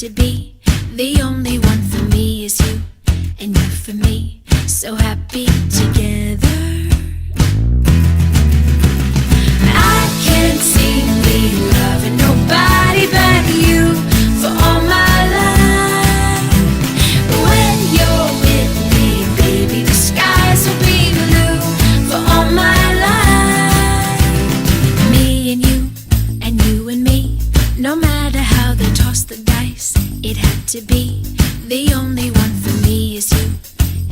to be. The only one for me is you, and you for me, so happy together. I can't see me loving nobody but you for all my life. When you're with me, baby, the skies will be blue for all my life. Me and you and me, no matter how they toss the dice, it had to be. The only one for me is you,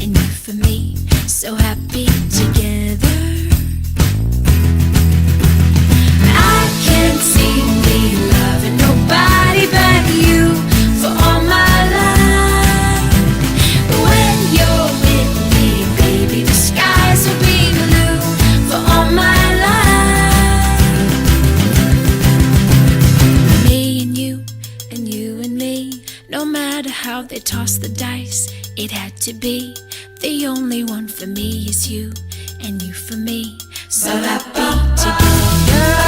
and you for me, so happy together. I can't see me loving nobody but you for all my life. When you're with me, baby, the skies will be blue for all my life. Me and you and me, no matter how they toss the dice, it had to be. The only one for me is you, and you for me, so happy together.